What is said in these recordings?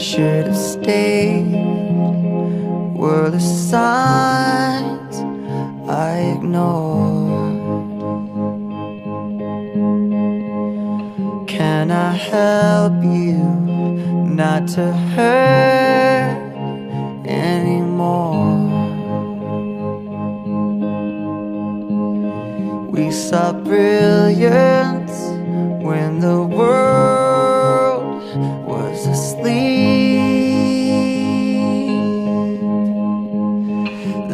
should have stayed were the signs I ignored. Can I help you not to hurt anymore? We saw brilliance when the world was asleep.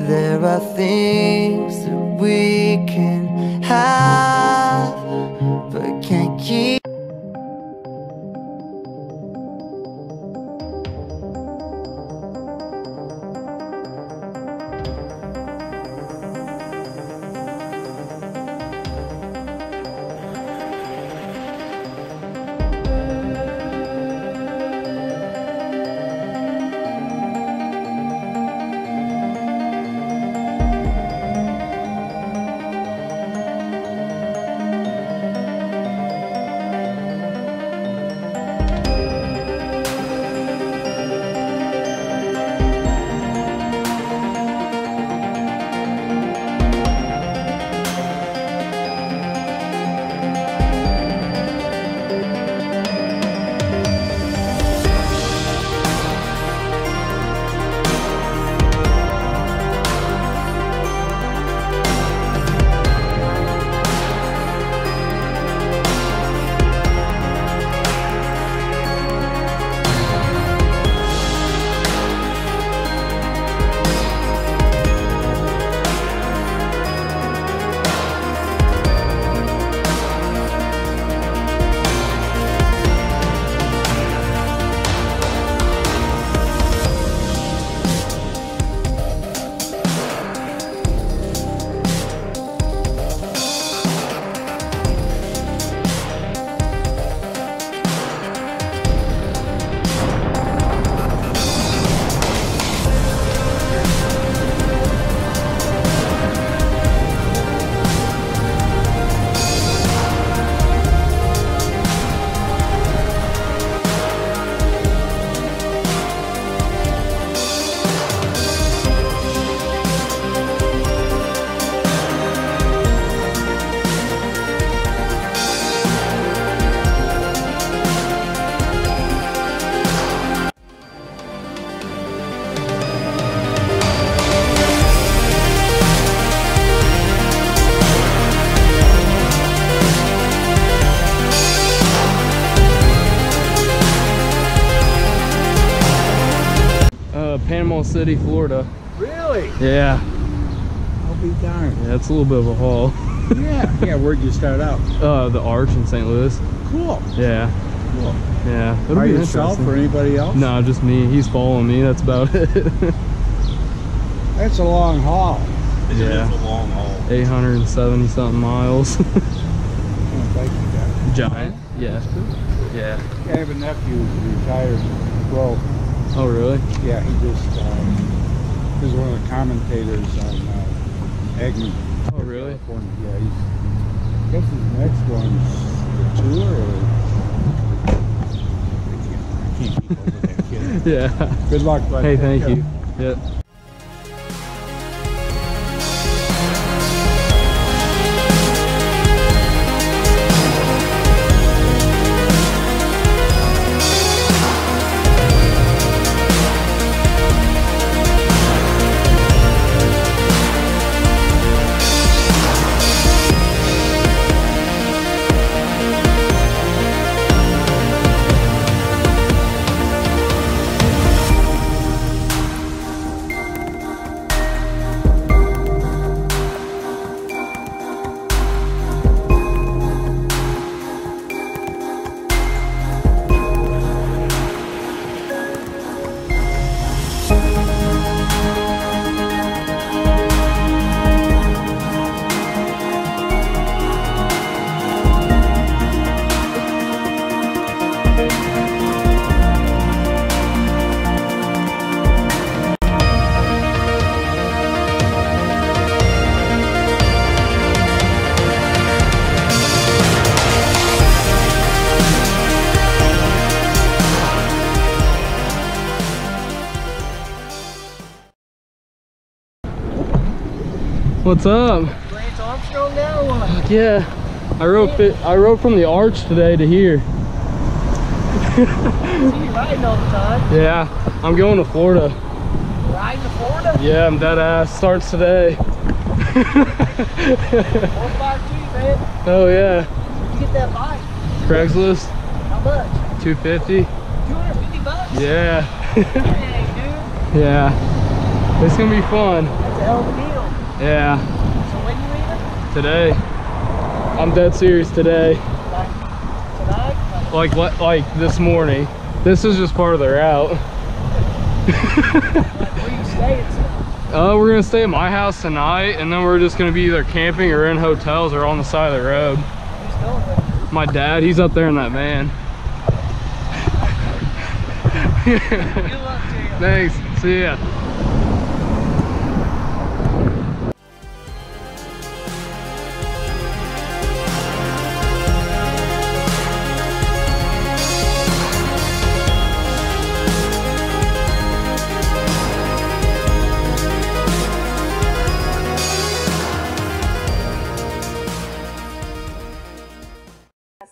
There are things that we can have but can't keep. Panama City, Florida. Really? Yeah. I'll be darned. Yeah, it's a little bit of a haul. Yeah. Where'd you start out? The Arch in St. Louis. Cool. Yeah. Cool. Yeah. By yourself or anybody else? No, just me. He's following me. That's about it. That's a long haul. Yeah. It's a long haul. 870 something miles. Thank you, guys. Giant. Yeah. Yeah. I have a nephew who's retired pro. Oh, really? Yeah, he just is one of the commentators on Eggman. Oh, really? California. Yeah, I guess his next one's the tour. I can't keep up with that kid. Yeah. Good luck, bud. Hey, thank you. Yep. What's up? Lance Armstrong now or what? Yeah, I rode from the Arch today to here. See you riding all the time. Yeah, I'm going to Florida. Riding to Florida? Yeah, I'm dead ass. Starts today. 452, man. Oh yeah. Where'd you get that bike? Craigslist. How much? $250. $250? Yeah. Dang, dude. Yeah. It's gonna be fun. That's a hell of a deal. Yeah. So when you leaving? Today. I'm dead serious today. Like tonight? Like this morning. This is just part of the route. Like where you staying tonight? We're gonna stay at my house tonight, and then we're just gonna be either camping or in hotels or on the side of the road. Who's going with you? My dad, he's up there in that van. Good luck to you. Thanks. See ya.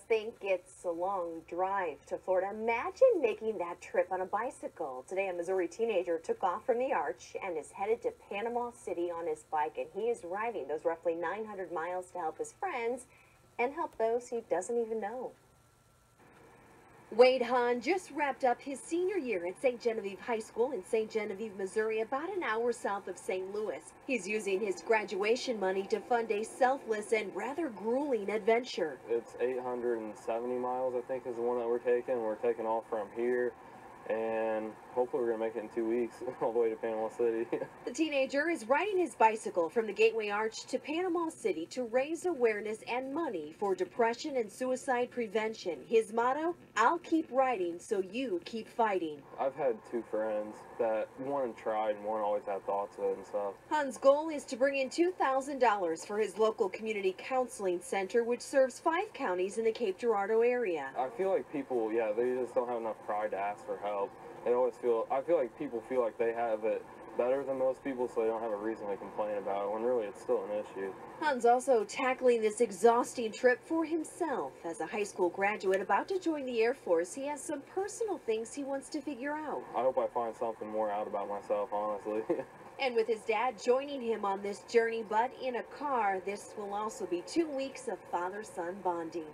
Think it's a long drive to Florida. Imagine making that trip on a bicycle. Today, a Missouri teenager took off from the Arch and is headed to Panama City on his bike, and he is riding those roughly 900 miles to help his friends and help those he doesn't even know. Wade Hahn just wrapped up his senior year at St. Genevieve High School in St. Genevieve, Missouri, about an hour south of St. Louis. He's using his graduation money to fund a selfless and rather grueling adventure. It's 870 miles, I think, is the one that we're taking. We're taking off from here, and hopefully we're going to make it in 2 weeks, all the way to Panama City. The teenager is riding his bicycle from the Gateway Arch to Panama City to raise awareness and money for depression and suicide prevention. His motto, I'll keep riding so you keep fighting. I've had 2 friends that one tried and one always had thoughts of it and stuff. Hunn's goal is to bring in $2,000 for his local community counseling center, which serves 5 counties in the Cape Girardeau area. I feel like people, yeah, they just don't have enough pride to ask for help. I feel like people feel like they have it better than most people, so they don't have a reason to complain about it, when really it's still an issue. Hunn's also tackling this exhausting trip for himself. As a high school graduate about to join the Air Force, he has some personal things he wants to figure out. I hope I find something more out about myself, honestly. And with his dad joining him on this journey, but in a car, this will also be 2 weeks of father-son bonding.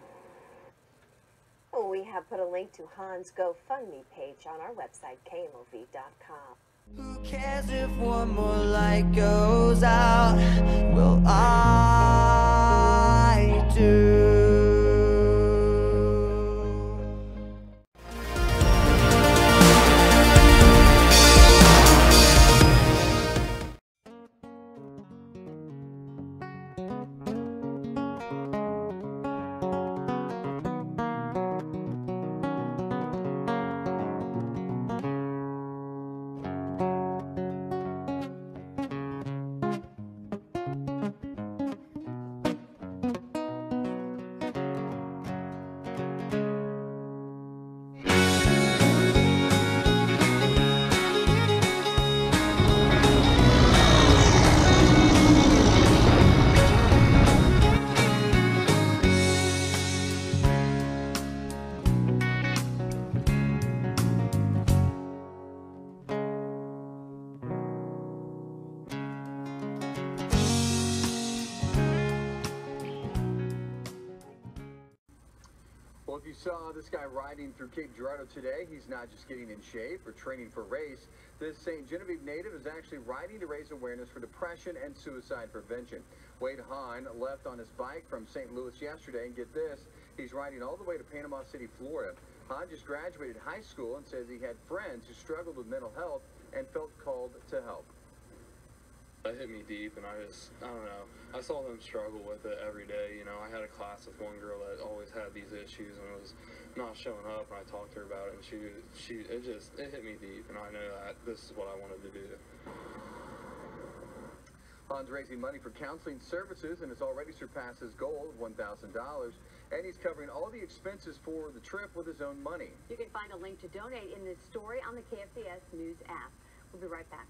We have put a link to Hunn's GoFundMe page on our website, KMOV.com. Who cares if one more light goes out? Well, I do. Well, if you saw this guy riding through Cape Girardeau today, he's not just getting in shape or training for a race. This St. Genevieve native is actually riding to raise awareness for depression and suicide prevention. Wade Hahn left on his bike from St. Louis yesterday, and get this, he's riding all the way to Panama City, Florida. Hahn just graduated high school and says he had friends who struggled with mental health and felt called to help. That hit me deep, and I don't know, I saw them struggle with it every day. You know, I had a class with one girl that always had these issues and was not showing up, and I talked to her about it, and it hit me deep, and I know that this is what I wanted to do. Hahn's raising money for counseling services and has already surpassed his goal of $1,000, and he's covering all the expenses for the trip with his own money. You can find a link to donate in this story on the KFCS News app. We'll be right back.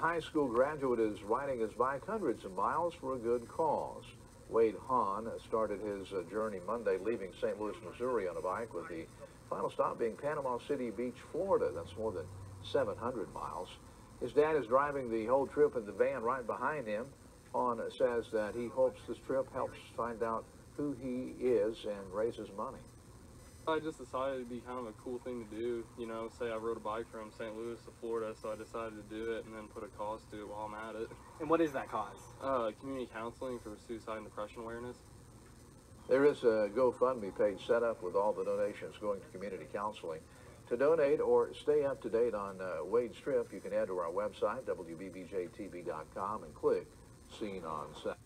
high school graduate is riding his bike hundreds of miles for a good cause. Wade Hahn started his journey Monday, leaving St. Louis, Missouri on a bike, with the final stop being Panama City Beach, Florida. That's more than 700 miles. His dad is driving the whole trip in the van right behind him. Hahn says that he hopes this trip helps find out who he is and raises money. I just decided it'd be kind of a cool thing to do, you know, say I rode a bike from St. Louis to Florida, so I decided to do it and then put a cause to it while I'm at it. And what is that cause? Community counseling for suicide and depression awareness. There is a GoFundMe page set up with all the donations going to community counseling. To donate or stay up to date on Wade's trip, you can head to our website, WBBJTV.com, and click Seen on Set.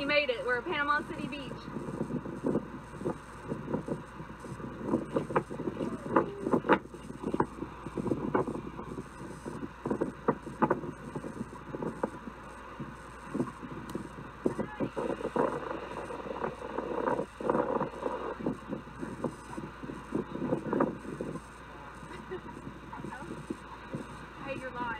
He made it. We're at Panama City Beach. Hey, you're lying.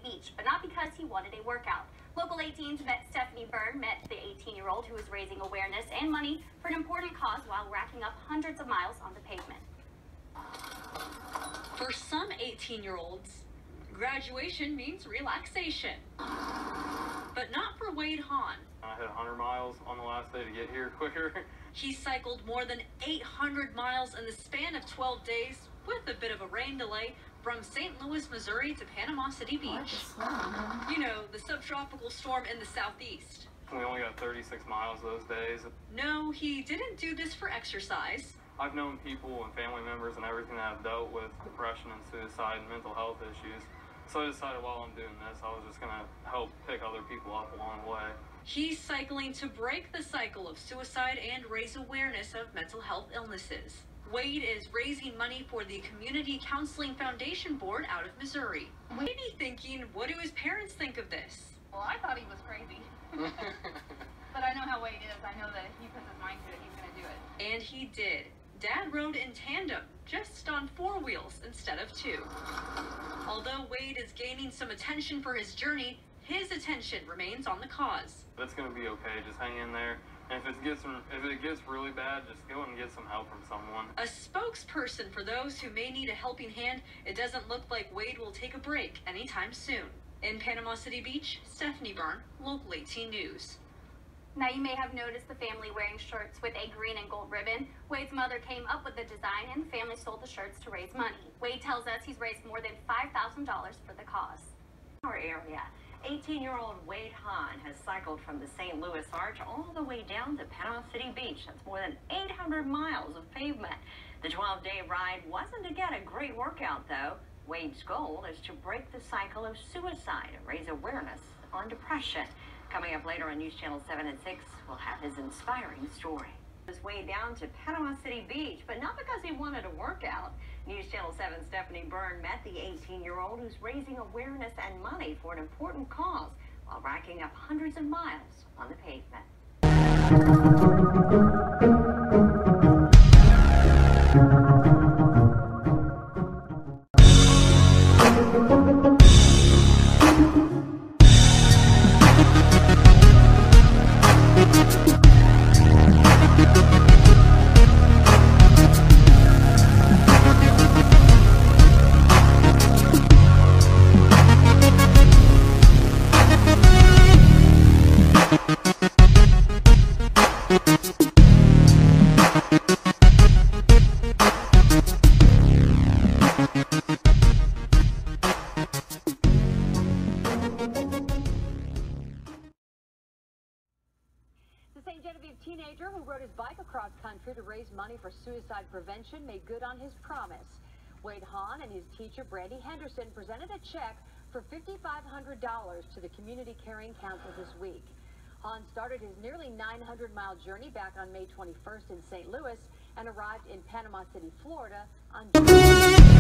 Beach, but not because he wanted a workout. Local 18's Stephanie Byrne met the 18-year-old who was raising awareness and money for an important cause while racking up hundreds of miles on the pavement. For some 18-year-olds, graduation means relaxation. But not for Wade Hahn. I hit 100 miles on the last day to get here quicker. He cycled more than 800 miles in the span of 12 days with a bit of a rain delay from St. Louis, Missouri to Panama City Beach. You know, the subtropical storm in the southeast. We only got 36 miles those days. No, he didn't do this for exercise. I've known people and family members and everything that have dealt with depression and suicide and mental health issues. So I decided while I'm doing this, I was just going to help pick other people up along the way. He's cycling to break the cycle of suicide and raise awareness of mental health illnesses. Wade is raising money for the Community Counseling Foundation Board out of Missouri. Wade may be thinking, what do his parents think of this? Well, I thought he was crazy. But I know how Wade is. I know that if he puts his mind to it, he's going to do it. And he did. Dad rode in tandem, just on 4 wheels instead of 2. Although Wade is gaining some attention for his journey, his attention remains on the cause. It's going to be okay. Just hang in there. And if it gets really bad, just go and get some help from someone. A spokesperson for those who may need a helping hand, it doesn't look like Wade will take a break anytime soon. In Panama City Beach, Stephanie Byrne, Local 18 News. Now, you may have noticed the family wearing shirts with a green and gold ribbon. Wade's mother came up with the design, and the family sold the shirts to raise money. Wade tells us he's raised more than $5,000 for the cause. Our area. 18-year-old Wade Hahn has cycled from the St. Louis Arch all the way down to Panama City Beach. That's more than 800 miles of pavement. The 12-day ride wasn't to get a great workout, though. Wade's goal is to break the cycle of suicide and raise awareness on depression. Coming up later on News Channel 7 and 6, we'll have his inspiring story. His way down to Panama City Beach, but not because he wanted a workout. News Channel 7's Stephanie Byrne met the 18-year-old who's raising awareness and money for an important cause while racking up hundreds of miles on the pavement. The St. Genevieve teenager who rode his bike across country to raise money for suicide prevention made good on his promise. Wade Hahn and his teacher, Brandy Henderson, presented a check for $5,500 to the Community Caring Council this week. Hahn started his nearly 900-mile journey back on May 21st in St. Louis and arrived in Panama City, Florida on June.